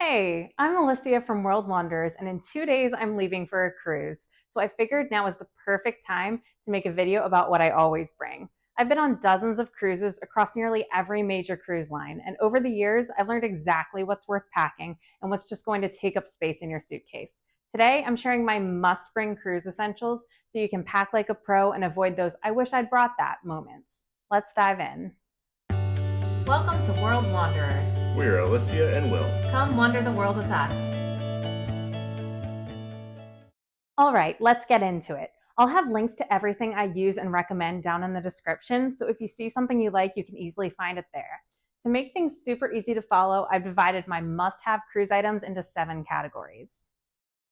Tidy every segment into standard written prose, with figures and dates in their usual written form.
Hey, I'm Alicia from World Wanderers, and in 2 days I'm leaving for a cruise. So I figured now is the perfect time to make a video about what I always bring. I've been on dozens of cruises across nearly every major cruise line, and over the years I've learned exactly what's worth packing and what's just going to take up space in your suitcase. Today I'm sharing my must bring cruise essentials so you can pack like a pro and avoid those I wish I'd brought that moments. Let's dive in. Welcome to World Wanderers. We're Alicia and Will. Come wander the world with us. All right, let's get into it. I'll have links to everything I use and recommend down in the description, so if you see something you like, you can easily find it there. To make things super easy to follow, I've divided my must-have cruise items into 7 categories.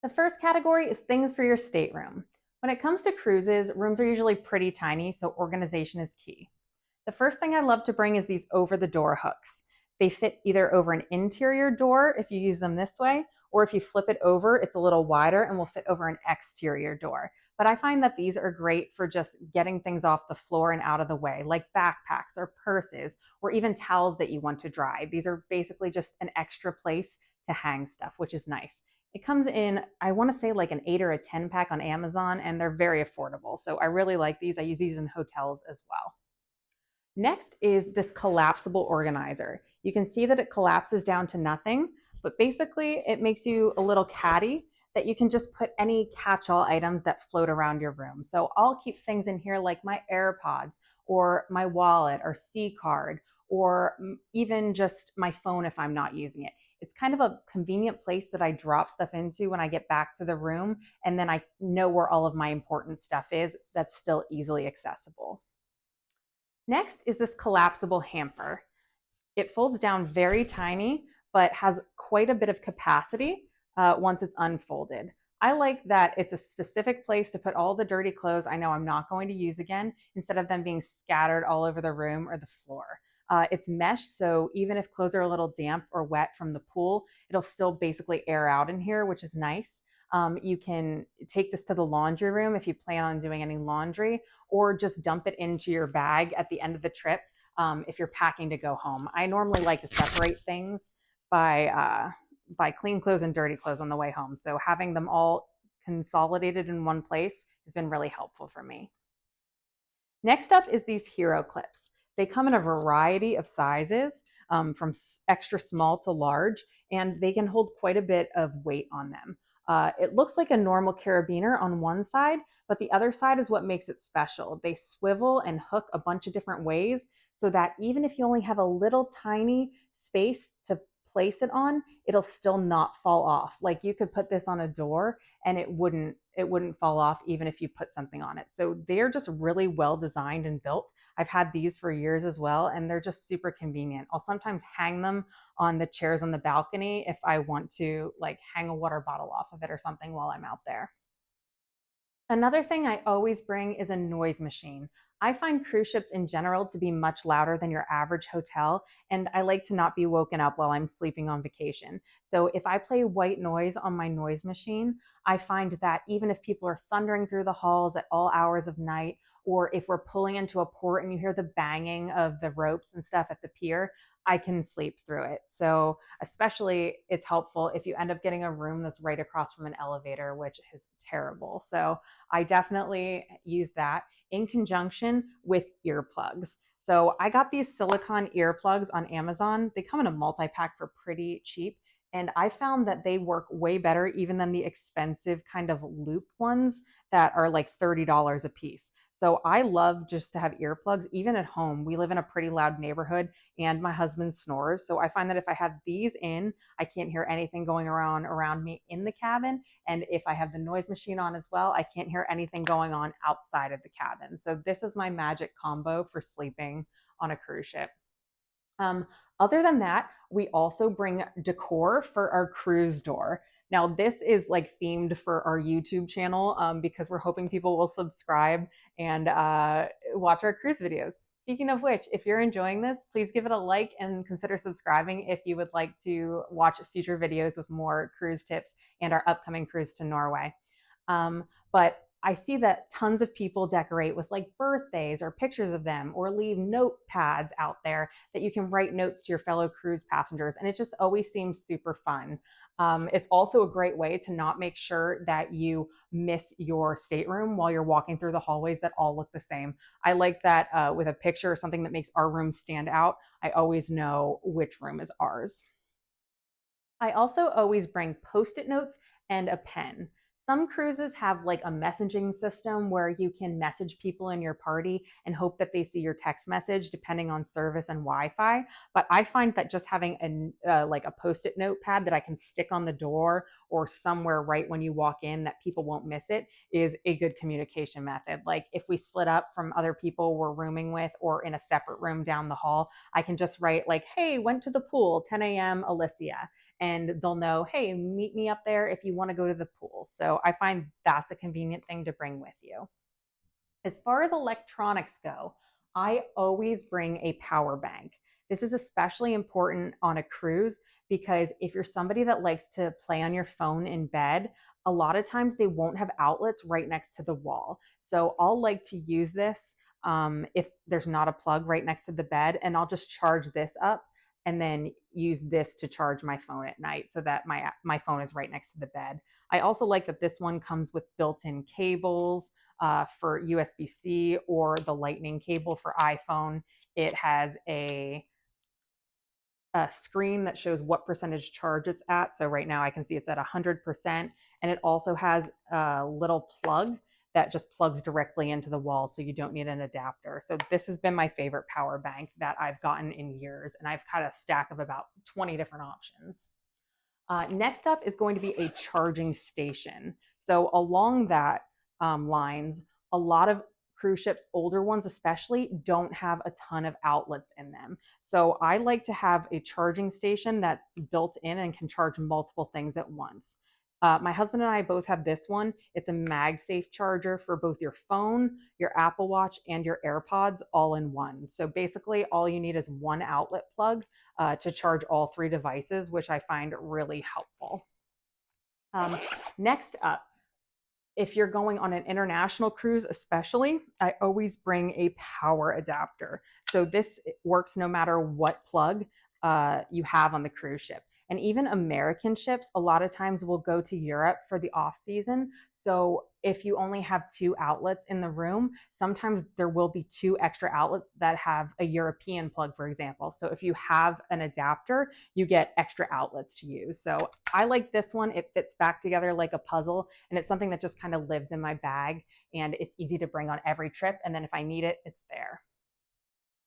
The first category is things for your stateroom. When it comes to cruises, rooms are usually pretty tiny, so organization is key. The first thing I love to bring is these over-the-door hooks. They fit either over an interior door if you use them this way, or if you flip it over, it's a little wider and will fit over an exterior door. But I find that these are great for just getting things off the floor and out of the way, like backpacks or purses, or even towels that you want to dry. These are basically just an extra place to hang stuff, which is nice. It comes in, I want to say like an 8 or a 10 pack on Amazon, and they're very affordable. So I really like these. I use these in hotels as well. Next is this collapsible organizer. You can see that it collapses down to nothing, but basically it makes you a little caddy that you can just put any catch-all items that float around your room. So I'll keep things in here like my AirPods or my wallet or C card or even just my phone if I'm not using it. It's kind of a convenient place that I drop stuff into when I get back to the room, and then I know where all of my important stuff is that's still easily accessible. Next is this collapsible hamper. It folds down very tiny, but has quite a bit of capacity once it's unfolded. I like that it's a specific place to put all the dirty clothes I know I'm not going to use again, instead of them being scattered all over the room or the floor. It's mesh, so even if clothes are a little damp or wet from the pool, it'll still basically air out in here, which is nice. You can take this to the laundry room if you plan on doing any laundry, or just dump it into your bag at the end of the trip if you're packing to go home. I normally like to separate things by clean clothes and dirty clothes on the way home. So having them all consolidated in one place has been really helpful for me. Next up is these hero clips. They come in a variety of sizes, from extra small to large, and they can hold quite a bit of weight on them. It looks like a normal carabiner on one side, but the other side is what makes it special. They swivel and hook a bunch of different ways so that even if you only have a little tiny space to place it on, it'll still not fall off. Like you could put this on a door and it wouldn't fall off even if you put something on it. So they're just really well designed and built. I've had these for years as well, and they're just super convenient. I'll sometimes hang them on the chairs on the balcony if I want to like hang a water bottle off of it or something while I'm out there. Another thing I always bring is a noise machine. I find cruise ships in general to be much louder than your average hotel, and I like to not be woken up while I'm sleeping on vacation. So if I play white noise on my noise machine, I find that even if people are thundering through the halls at all hours of night, or if we're pulling into a port and you hear the banging of the ropes and stuff at the pier, I can sleep through it. So especially it's helpful if you end up getting a room that's right across from an elevator, which is terrible. So I definitely use that in conjunction with earplugs. So I got these silicone earplugs on Amazon. They come in a multi-pack for pretty cheap. And I found that they work way better even than the expensive kind of loop ones that are like $30 a piece. So I love just to have earplugs even at home. We live in a pretty loud neighborhood and my husband snores. So I find that if I have these in, I can't hear anything going around me in the cabin. And if I have the noise machine on as well, I can't hear anything going on outside of the cabin. So this is my magic combo for sleeping on a cruise ship. Um, Other than that, we also bring decor for our cruise door. Now, this is like themed for our YouTube channel because we're hoping people will subscribe and watch our cruise videos. Speaking of which, if you're enjoying this, please give it a like and consider subscribing if you would like to watch future videos with more cruise tips and our upcoming cruise to Norway. But I see that tons of people decorate with like birthdays or pictures of them, or leave notepads out there that you can write notes to your fellow cruise passengers. And it just always seems super fun. It's also a great way to not make sure that you miss your stateroom while you're walking through the hallways that all look the same. I like that with a picture or something that makes our room stand out, I always know which room is ours. I also always bring post-it notes and a pen. Some cruises have like a messaging system where you can message people in your party and hope that they see your text message depending on service and Wi-Fi. But I find that just having like a post-it notepad that I can stick on the door or somewhere right when you walk in that people won't miss it is a good communication method. Like if we split up from other people we're rooming with or in a separate room down the hall, I can just write like, hey, went to the pool, 10 a.m. Alicia, and they'll know, hey, meet me up there if you want to go to the pool. So I find that's a convenient thing to bring with you. As far as electronics go, I always bring a power bank. This is especially important on a cruise because if you're somebody that likes to play on your phone in bed, a lot of times they won't have outlets right next to the wall. So I'll like to use this if there's not a plug right next to the bed, and I'll just charge this up and then use this to charge my phone at night so that my phone is right next to the bed. I also like that this one comes with built-in cables for USB-C or the lightning cable for iPhone. It has a screen that shows what percentage charge it's at. So right now I can see it's at 100%. And it also has a little plug that just plugs directly into the wall, so you don't need an adapter. So this has been my favorite power bank that I've gotten in years, and I've got a stack of about 20 different options. Next up is going to be a charging station. So along that lines, a lot of cruise ships, older ones especially, don't have a ton of outlets in them. So I like to have a charging station that's built in and can charge multiple things at once. My husband and I both have this one. It's a MagSafe charger for both your phone, your Apple Watch, and your AirPods all in one. So basically, all you need is one outlet plug to charge all three devices, which I find really helpful. Next up, if you're going on an international cruise, especially, I always bring a power adapter. So this works no matter what plug you have on the cruise ship. And even American ships, a lot of times will go to Europe for the off season. So if you only have two outlets in the room, sometimes there will be two extra outlets that have a European plug, for example. So if you have an adapter, you get extra outlets to use. So I like this one. It fits back together like a puzzle, and it's something that just kind of lives in my bag, and it's easy to bring on every trip. And then if I need it, it's there.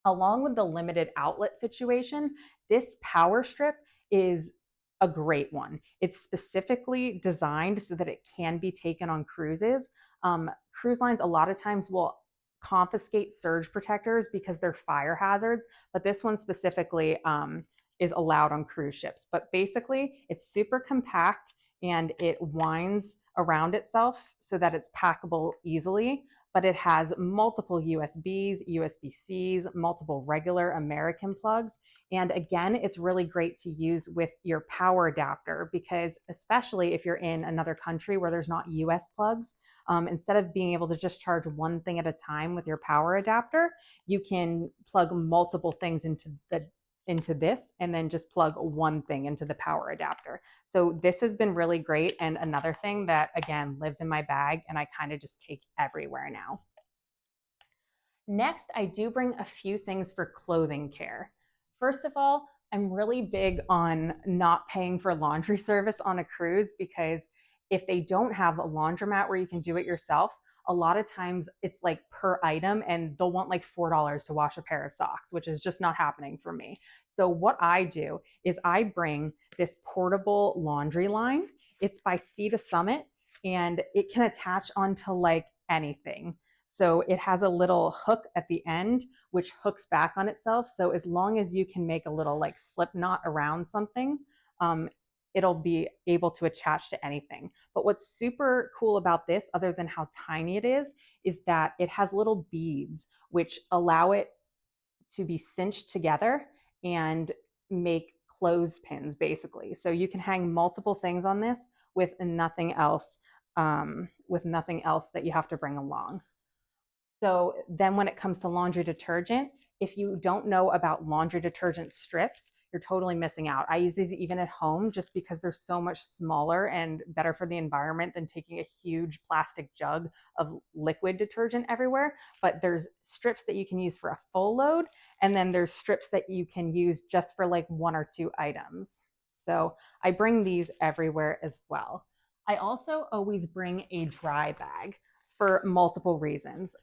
Along with the limited outlet situation, this power strip is a great one. It's specifically designed so that it can be taken on cruises. Cruise lines a lot of times will confiscate surge protectors because they're fire hazards, but this one specifically is allowed on cruise ships. But basically, it's super compact and it winds around itself so that it's packable easily, but it has multiple USBs, USB-Cs, multiple regular American plugs. And again, it's really great to use with your power adapter because especially if you're in another country where there's not US plugs, instead of being able to just charge one thing at a time with your power adapter, you can plug multiple things into this and then just plug one thing into the power adapter. So this has been really great, and another thing that again lives in my bag and I kind of just take everywhere now. Next, I do bring a few things for clothing care. First of all, I'm really big on not paying for laundry service on a cruise because if they don't have a laundromat where you can do it yourself, a lot of times it's like per item and they'll want like $4 to wash a pair of socks, which is just not happening for me. So what I do is I bring this portable laundry line. It's by Sea to Summit and it can attach onto like anything. So it has a little hook at the end, which hooks back on itself. So as long as you can make a little like slip knot around something, it'll be able to attach to anything. But what's super cool about this, other than how tiny it is that it has little beads, which allow it to be cinched together and make clothespins basically. So you can hang multiple things on this with nothing else with nothing else that you have to bring along. So then when it comes to laundry detergent, if you don't know about laundry detergent strips, you're totally missing out. I use these even at home just because they're so much smaller and better for the environment than taking a huge plastic jug of liquid detergent everywhere. But there's strips that you can use for a full load, and then there's strips that you can use just for like one or two items. So I bring these everywhere as well. I also always bring a dry bag for multiple reasons.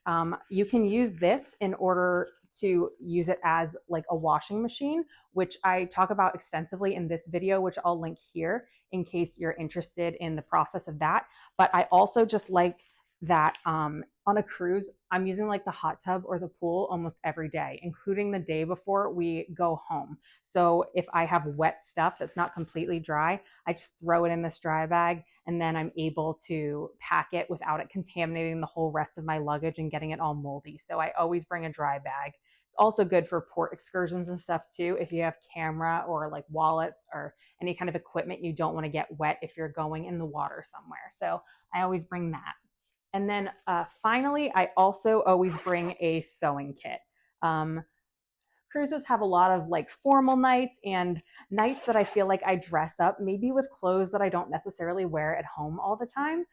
You can use this in order to use it as like a washing machine, which I talk about extensively in this video, which I'll link here in case you're interested in the process of that. But I also just like that on a cruise, I'm using like the hot tub or the pool almost every day, including the day before we go home. So if I have wet stuff that's not completely dry, I just throw it in this dry bag, and then I'm able to pack it without it contaminating the whole rest of my luggage and getting it all moldy. So I always bring a dry bag. It's also good for port excursions and stuff too. If you have camera or like wallets or any kind of equipment you don't want to get wet if you're going in the water somewhere. So I always bring that. And then finally, I also always bring a sewing kit. Cruises have a lot of like formal nights and nights that I feel like I dress up, maybe with clothes that I don't necessarily wear at home all the time,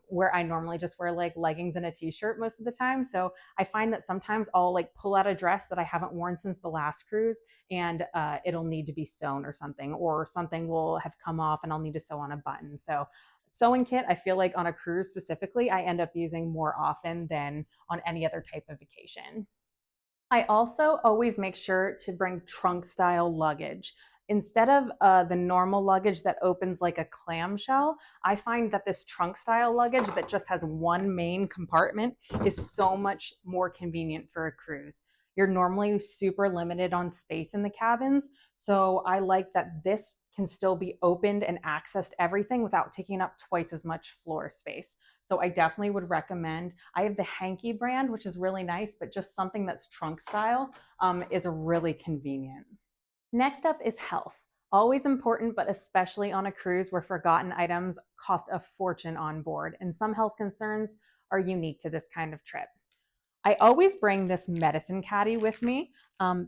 where I normally just wear like leggings and a t-shirt most of the time. So I find that sometimes I'll like pull out a dress that I haven't worn since the last cruise, and it'll need to be sewn or something will have come off and I'll need to sew on a button. So sewing kit, I feel like on a cruise specifically, I end up using more often than on any other type of vacation. I also always make sure to bring trunk style luggage. Instead of the normal luggage that opens like a clamshell, I find that this trunk style luggage that just has one main compartment is so much more convenient for a cruise. You're normally super limited on space in the cabins, so I like that this can still be opened and accessed everything without taking up twice as much floor space. So I definitely would recommend. I have the Hanky brand, which is really nice, but just something that's trunk style is really convenient. Next up is health. Always important, but especially on a cruise where forgotten items cost a fortune on board, and some health concerns are unique to this kind of trip. I always bring this medicine caddy with me.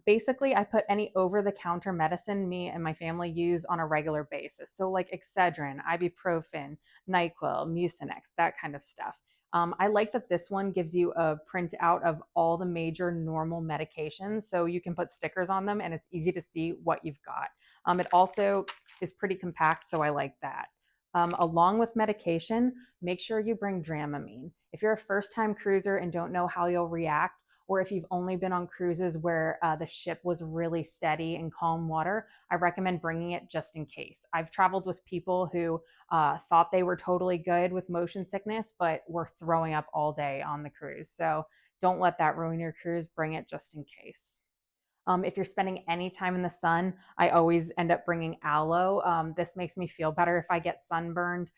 Basically, I put any over-the-counter medicine me and my family use on a regular basis. So like Excedrin, ibuprofen, NyQuil, Mucinex, that kind of stuff. I like that this one gives you a printout of all the major normal medications, so you can put stickers on them and it's easy to see what you've got. It also is pretty compact, so I like that. Along with medication, make sure you bring Dramamine. If you're a first time cruiser and don't know how you'll react, or if you've only been on cruises where the ship was really steady and calm water, I recommend bringing it just in case. I've traveled with people who thought they were totally good with motion sickness, but were throwing up all day on the cruise. So don't let that ruin your cruise. Bring it just in case. If you're spending any time in the sun, I always end up bringing aloe. This makes me feel better if I get sunburned.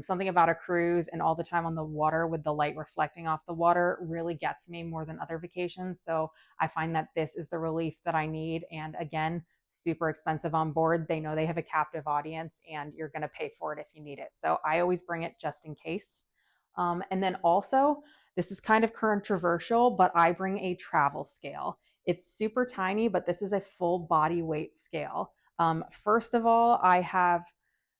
Something about a cruise and all the time on the water with the light reflecting off the water really gets me more than other vacations. So I find that this is the relief that I need. And again, super expensive on board. They know they have a captive audience and you're going to pay for it if you need it. So I always bring it just in case. And then also, this is kind of controversial, but I bring a travel scale. It's super tiny, but this is a full body weight scale. First of all, I have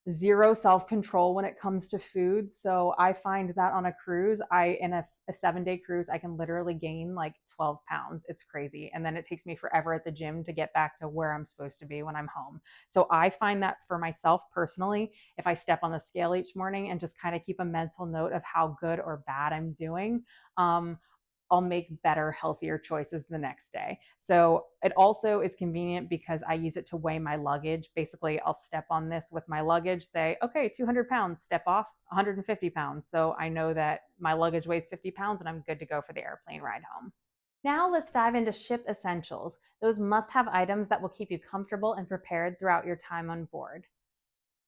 zero self-control when it comes to food. So I find that on a cruise, in a 7-day cruise, I can literally gain like 12 pounds. It's crazy. And then it takes me forever at the gym to get back to where I'm supposed to be when I'm home. So I find that for myself personally, if I step on the scale each morning and just kind of keep a mental note of how good or bad I'm doing, I'll make better, healthier choices the next day. So it also is convenient because I use it to weigh my luggage. Basically, I'll step on this with my luggage, say, okay, 200 pounds, step off 150 pounds. So I know that my luggage weighs 50 pounds and I'm good to go for the airplane ride home. Now let's dive into ship essentials, those must-have items that will keep you comfortable and prepared throughout your time on board.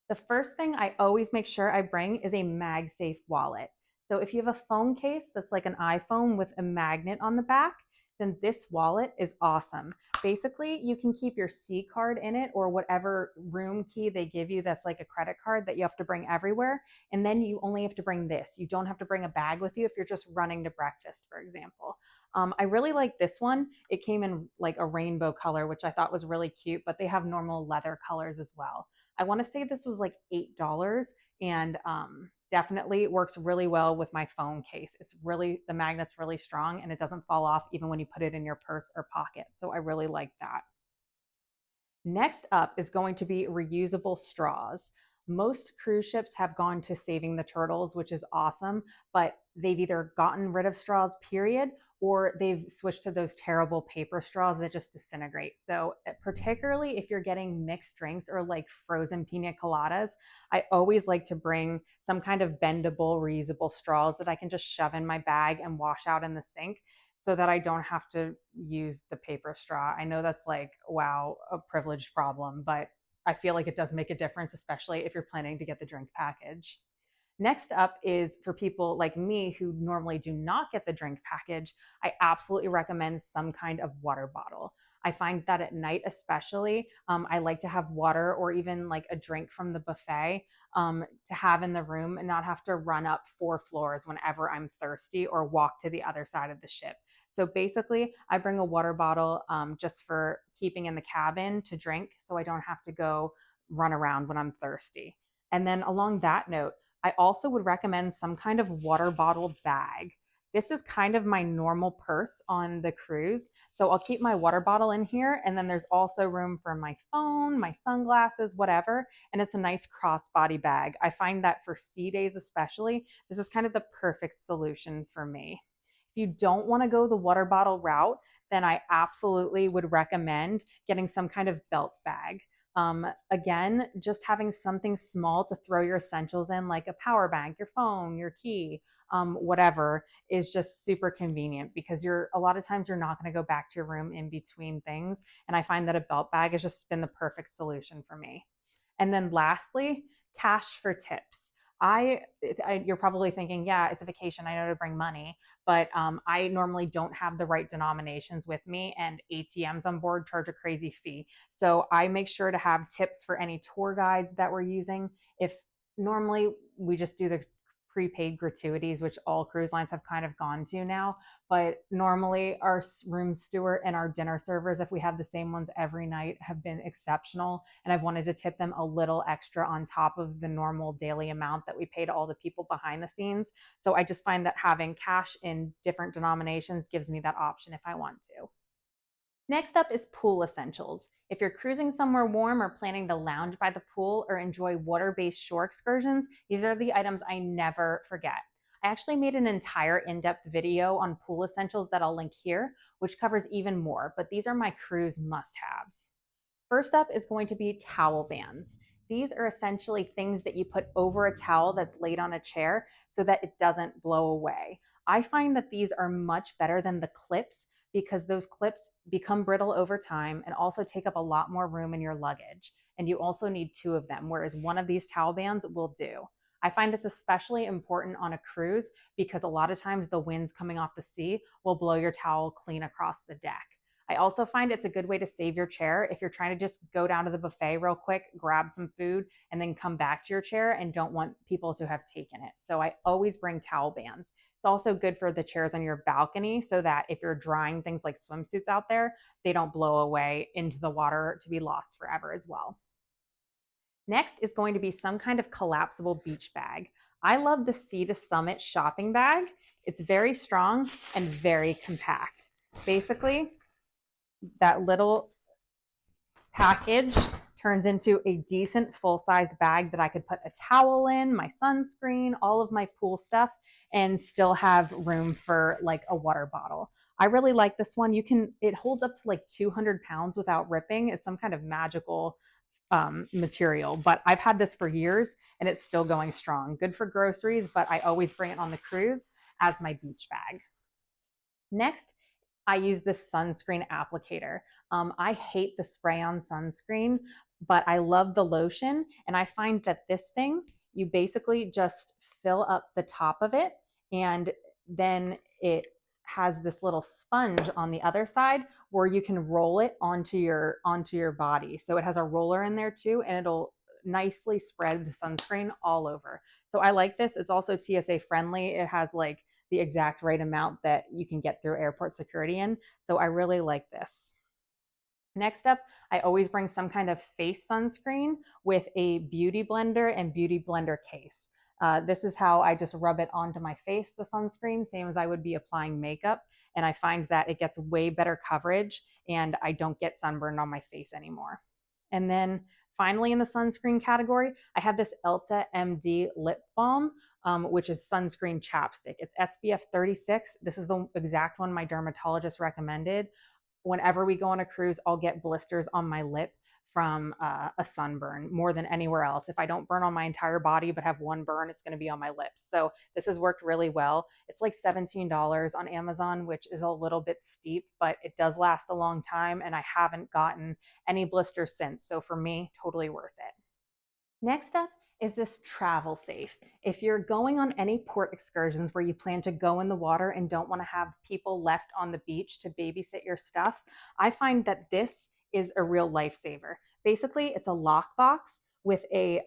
The first thing I always make sure I bring is a MagSafe wallet. So if you have a phone case that's like an iPhone with a magnet on the back, then this wallet is awesome. Basically, you can keep your C card in it or whatever room key they give you that's like a credit card that you have to bring everywhere. And then you only have to bring this. You don't have to bring a bag with you if you're just running to breakfast, for example. I really like this one. It came in like a rainbow color, which I thought was really cute, but they have normal leather colors as well. I want to say this was like $8 and definitely works really well with my phone case. It's really, the magnet's really strong and it doesn't fall off even when you put it in your purse or pocket. So I really like that. Next up is going to be reusable straws. Most cruise ships have gone to saving the turtles, which is awesome, but they've either gotten rid of straws, period, or they've switched to those terrible paper straws that just disintegrate. So, particularly if you're getting mixed drinks or like frozen pina coladas, I always like to bring some kind of bendable, reusable straws that I can just shove in my bag and wash out in the sink so that I don't have to use the paper straw. I know that's like, wow, a privileged problem, but I feel like it does make a difference, especially if you're planning to get the drink package. Next up is for people like me who normally do not get the drink package, I absolutely recommend some kind of water bottle. I find that at night, especially, I like to have water or even like a drink from the buffet to have in the room and not have to run up 4 floors whenever I'm thirsty or walk to the other side of the ship. So basically, I bring a water bottle just for keeping in the cabin to drink so I don't have to go run around when I'm thirsty. And then along that note, I also would recommend some kind of water bottle bag. This is kind of my normal purse on the cruise. So I'll keep my water bottle in here. And then there's also room for my phone, my sunglasses, whatever. And it's a nice crossbody bag. I find that for sea days, especially, this is kind of the perfect solution for me. If you don't want to go the water bottle route, then I absolutely would recommend getting some kind of belt bag. Again, just having something small to throw your essentials in, like a power bank, your phone, your key, whatever, is just super convenient because a lot of times you're not going to go back to your room in between things. And I find that a belt bag has just been the perfect solution for me. And then lastly, cash for tips. You're probably thinking, yeah, it's a vacation. I know to bring money, but I normally don't have the right denominations with me, and ATMs on board charge a crazy fee. So I make sure to have tips for any tour guides that we're using. If normally we just do the prepaid gratuities, which all cruise lines have kind of gone to now. But normally our room steward and our dinner servers, if we have the same ones every night, have been exceptional. And I've wanted to tip them a little extra on top of the normal daily amount that we pay to all the people behind the scenes. So I just find that having cash in different denominations gives me that option if I want to. Next up is pool essentials. If you're cruising somewhere warm or planning to lounge by the pool or enjoy water-based shore excursions, these are the items I never forget. I actually made an entire in-depth video on pool essentials that I'll link here, which covers even more, but these are my cruise must-haves. First up is going to be towel bands. These are essentially things that you put over a towel that's laid on a chair so that it doesn't blow away. I find that these are much better than the clips because those clips become brittle over time and also take up a lot more room in your luggage. And you also need 2 of them, whereas one of these towel bands will do. I find this especially important on a cruise because a lot of times the winds coming off the sea will blow your towel clean across the deck. I also find it's a good way to save your chair if you're trying to just go down to the buffet real quick, grab some food, and then come back to your chair and don't want people to have taken it. So I always bring towel bands. It's also good for the chairs on your balcony so that if you're drying things like swimsuits out there, they don't blow away into the water to be lost forever as well. Next is going to be some kind of collapsible beach bag. I love the Sea to Summit shopping bag. It's very strong and very compact. Basically, that little package turns into a decent full-sized bag that I could put a towel in, my sunscreen, all of my pool stuff, and still have room for like a water bottle. I really like this one. It holds up to like 200 pounds without ripping. It's some kind of magical material, but I've had this for years and it's still going strong. Good for groceries, but I always bring it on the cruise as my beach bag. Next, I use this sunscreen applicator. I hate the spray-on sunscreen, but I love the lotion. And I find that this thing, you basically just fill up the top of it and then it has this little sponge on the other side where you can roll it onto your body. So it has a roller in there too, and it'll nicely spread the sunscreen all over. So I like this. It's also TSA friendly. It has like the exact right amount that you can get through airport security in. So I really like this. Next up, I always bring some kind of face sunscreen with a beauty blender and beauty blender case. This is how I just rub it onto my face, the sunscreen, same as I would be applying makeup. And I find that it gets way better coverage and I don't get sunburned on my face anymore. And then finally, in the sunscreen category, I have this Elta MD lip balm, which is sunscreen chapstick. It's SPF 36. This is the exact one my dermatologist recommended. Whenever we go on a cruise, I'll get blisters on my lip from a sunburn more than anywhere else. If I don't burn on my entire body but have one burn, it's going to be on my lips. So this has worked really well. It's like $17 on Amazon, which is a little bit steep, but it does last a long time and I haven't gotten any blisters since. So for me, totally worth it. Next up is this travel safe. If you're going on any port excursions where you plan to go in the water and don't want to have people left on the beach to babysit your stuff, I find that this is a real lifesaver. Basically, it's a lockbox with a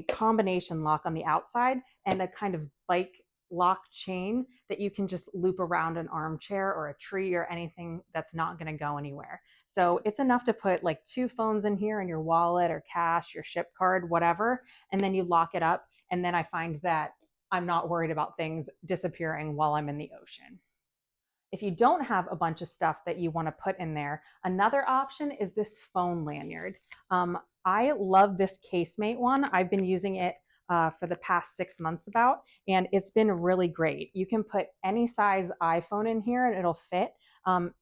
combination lock on the outside and a kind of bike lock chain that you can just loop around an armchair or a tree or anything that's not going to go anywhere. So it's enough to put like 2 phones in here and your wallet or cash, your ship card, whatever, and then you lock it up. And then I find that I'm not worried about things disappearing while I'm in the ocean. If you don't have a bunch of stuff that you want to put in there, another option is this phone lanyard. I love this Casemate one. I've been using it for the past 6 months about, and it's been really great. You can put any size iPhone in here and it'll fit.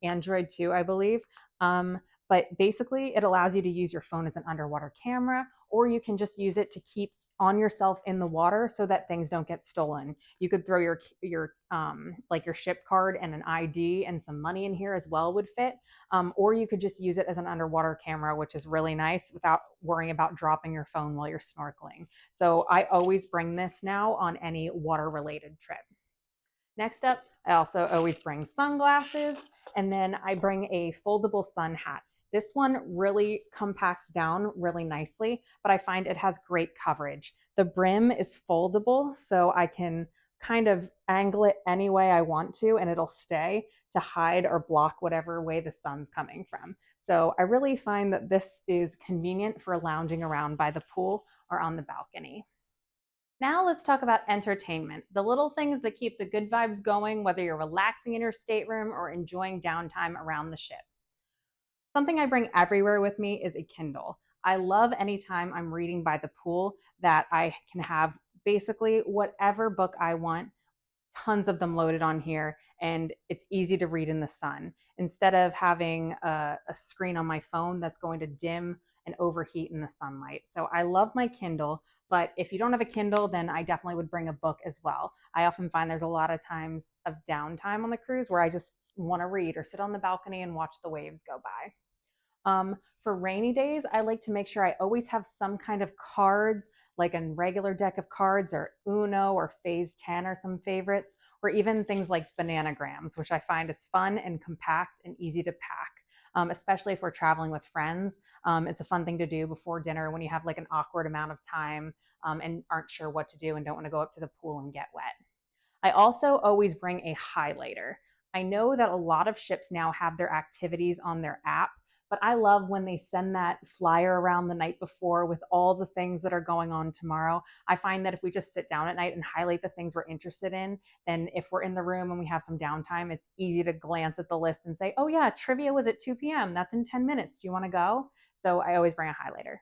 Android too, I believe. But basically, it allows you to use your phone as an underwater camera, or you can just use it to keep on yourself in the water so that things don't get stolen. You could throw your like your ship card and an ID and some money in here as well would fit. Or you could just use it as an underwater camera, which is really nice without worrying about dropping your phone while you're snorkeling. So I always bring this now on any water related trip. Next up, I also always bring sunglasses, and then I bring a foldable sun hat. This one really compacts down really nicely, but I find it has great coverage. The brim is foldable, so I can kind of angle it any way I want to, and it'll stay to hide or block whatever way the sun's coming from. So I really find that this is convenient for lounging around by the pool or on the balcony. Now let's talk about entertainment, the little things that keep the good vibes going, whether you're relaxing in your stateroom or enjoying downtime around the ship. Something I bring everywhere with me is a Kindle. I love anytime I'm reading by the pool that I can have basically whatever book I want, tons of them loaded on here, and it's easy to read in the sun instead of having a screen on my phone that's going to dim and overheat in the sunlight. So I love my Kindle, but if you don't have a Kindle, then I definitely would bring a book as well. I often find there's a lot of times of downtime on the cruise where I just want to read or sit on the balcony and watch the waves go by. For rainy days, I like to make sure I always have some kind of cards, like a regular deck of cards or Uno or Phase 10 or some favorites, or even things like bananagrams, which I find is fun and compact and easy to pack, especially if we're traveling with friends. It's a fun thing to do before dinner when you have like an awkward amount of time and aren't sure what to do and don't want to go up to the pool and get wet. I also always bring a highlighter. I know that a lot of ships now have their activities on their app, but I love when they send that flyer around the night before with all the things that are going on tomorrow. I find that if we just sit down at night and highlight the things we're interested in, then if we're in the room and we have some downtime, it's easy to glance at the list and say, oh yeah, trivia was at 2 p.m. That's in 10 minutes. Do you want to go? So I always bring a highlighter.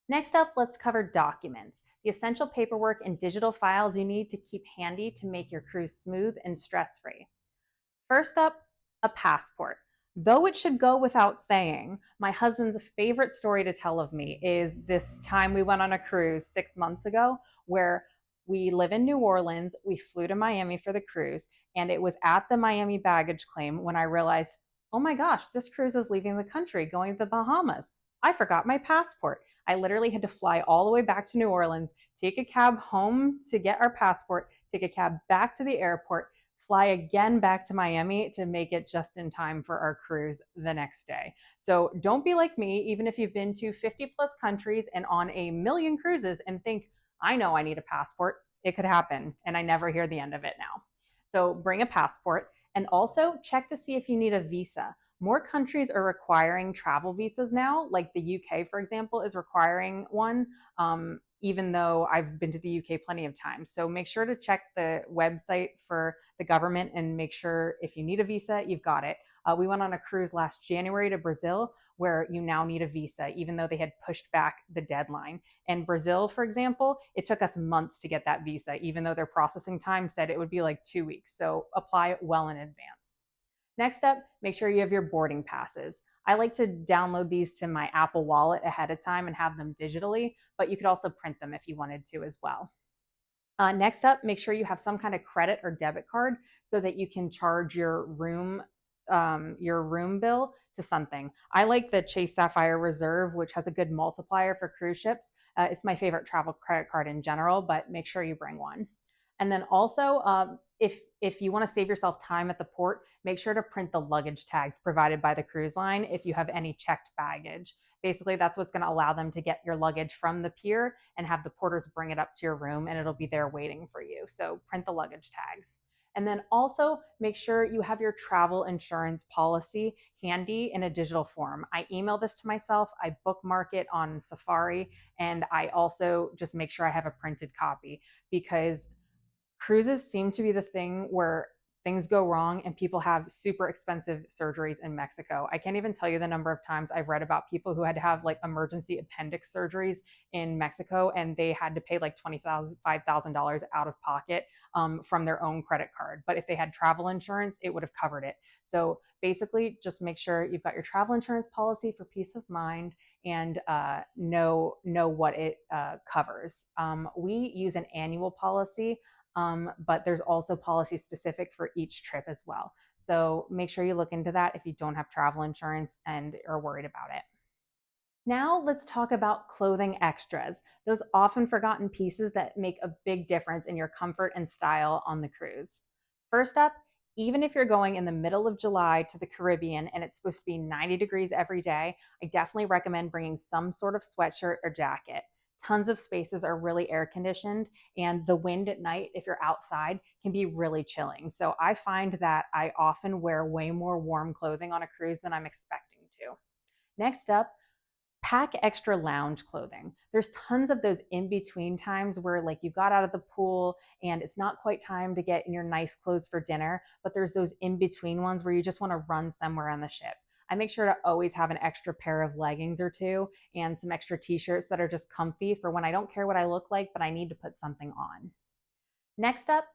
Next up, let's cover documents, the essential paperwork and digital files you need to keep handy to make your cruise smooth and stress-free. First up, a passport. Though it should go without saying, my husband's favorite story to tell of me is this time we went on a cruise 6 months ago where we live in New Orleans. We flew to Miami for the cruise, and it was at the Miami baggage claim when I realized, oh my gosh, this cruise is leaving the country, going to the Bahamas. I forgot my passport. I literally had to fly all the way back to New Orleans, take a cab home to get our passport, take a cab back to the airport, fly again back to Miami to make it just in time for our cruise the next day. So don't be like me, even if you've been to 50 plus countries and on a million cruises and think, I know I need a passport. It could happen, and I never hear the end of it now. So bring a passport and also check to see if you need a visa. More countries are requiring travel visas now, like the UK, for example, is requiring one, even though I've been to the UK plenty of times. So make sure to check the website for the government and make sure if you need a visa, you've got it. We went on a cruise last January to Brazil where you now need a visa, even though they had pushed back the deadline. In Brazil, for example, it took us months to get that visa, even though their processing time said it would be like 2 weeks. So apply it well in advance. Next up, make sure you have your boarding passes. I like to download these to my Apple Wallet ahead of time and have them digitally, but you could also print them if you wanted to as well. Next up, make sure you have some kind of credit or debit card so that you can charge your room bill to something. I like the Chase Sapphire Reserve, which has a good multiplier for cruise ships. It's my favorite travel credit card in general, but make sure you bring one. And then also, if you want to save yourself time at the port, make sure to print the luggage tags provided by the cruise line if you have any checked baggage. Basically, that's what's going to allow them to get your luggage from the pier and have the porters bring it up to your room, and it'll be there waiting for you. So print the luggage tags. And then also make sure you have your travel insurance policy handy in a digital form. I email this to myself, I bookmark it on Safari, and I also just make sure I have a printed copy because cruises seem to be the thing where things go wrong and people have super expensive surgeries in Mexico. I can't even tell you the number of times I've read about people who had to have like emergency appendix surgeries in Mexico and they had to pay like $20,000, $5,000 out of pocket from their own credit card. But if they had travel insurance, it would have covered it. So basically, just make sure you've got your travel insurance policy for peace of mind and know what it covers. We use an annual policy, but there's also policy specific for each trip as well. So make sure you look into that if you don't have travel insurance and are worried about it. Now let's talk about clothing extras, those often forgotten pieces that make a big difference in your comfort and style on the cruise. First up, even if you're going in the middle of July to the Caribbean and it's supposed to be 90 degrees every day, I definitely recommend bringing some sort of sweatshirt or jacket. Tons of spaces are really air conditioned, and the wind at night, if you're outside, can be really chilling. So I find that I often wear way more warm clothing on a cruise than I'm expecting to. Next up, pack extra lounge clothing. There's tons of those in between times where like you got out of the pool and it's not quite time to get in your nice clothes for dinner, but there's those in between ones where you just want to run somewhere on the ship. I make sure to always have an extra pair of leggings or two and some extra t-shirts that are just comfy for when I don't care what I look like, but I need to put something on. Next up,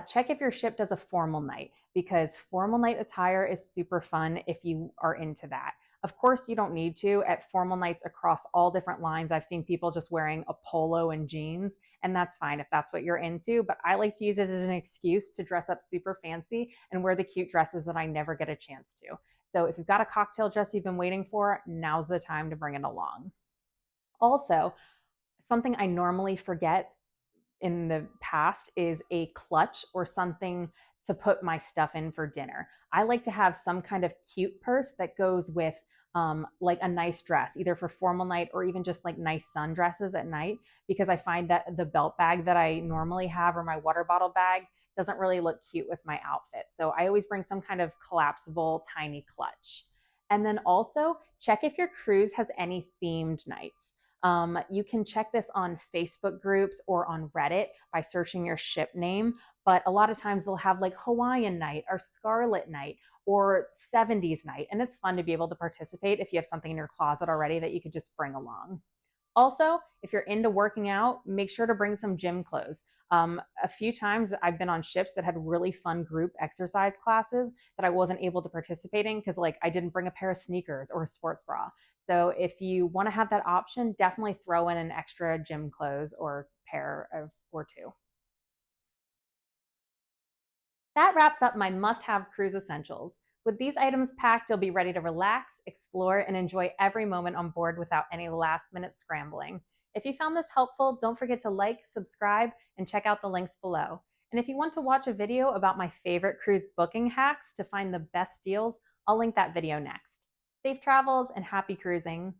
check if your ship does a formal night because formal night attire is super fun if you are into that. Of course, you don't need to. At formal nights across all different lines, I've seen people just wearing a polo and jeans, and that's fine if that's what you're into. But I like to use it as an excuse to dress up super fancy and wear the cute dresses that I never get a chance to. So if you've got a cocktail dress you've been waiting for, now's the time to bring it along. Also, something I normally forget in the past is a clutch or something to put my stuff in for dinner. I like to have some kind of cute purse that goes with like a nice dress, either for formal night or even just like nice sundresses at night, because I find that the belt bag that I normally have or my water bottle bag doesn't really look cute with my outfit. So I always bring some kind of collapsible tiny clutch. And then also check if your cruise has any themed nights. You can check this on Facebook groups or on Reddit by searching your ship name. But a lot of times they'll have like Hawaiian night or Scarlet night or 70s night. And it's fun to be able to participate if you have something in your closet already that you could just bring along. Also, if you're into working out, make sure to bring some gym clothes. A few times I've been on ships that had really fun group exercise classes that I wasn't able to participate in because like I didn't bring a pair of sneakers or a sports bra. So if you want to have that option, definitely throw in an extra gym clothes or pair of or two. That wraps up my must-have cruise essentials. With these items packed, you'll be ready to relax, explore, and enjoy every moment on board without any last-minute scrambling. If you found this helpful, don't forget to like, subscribe, and check out the links below. And if you want to watch a video about my favorite cruise booking hacks to find the best deals, I'll link that video next. Safe travels and happy cruising!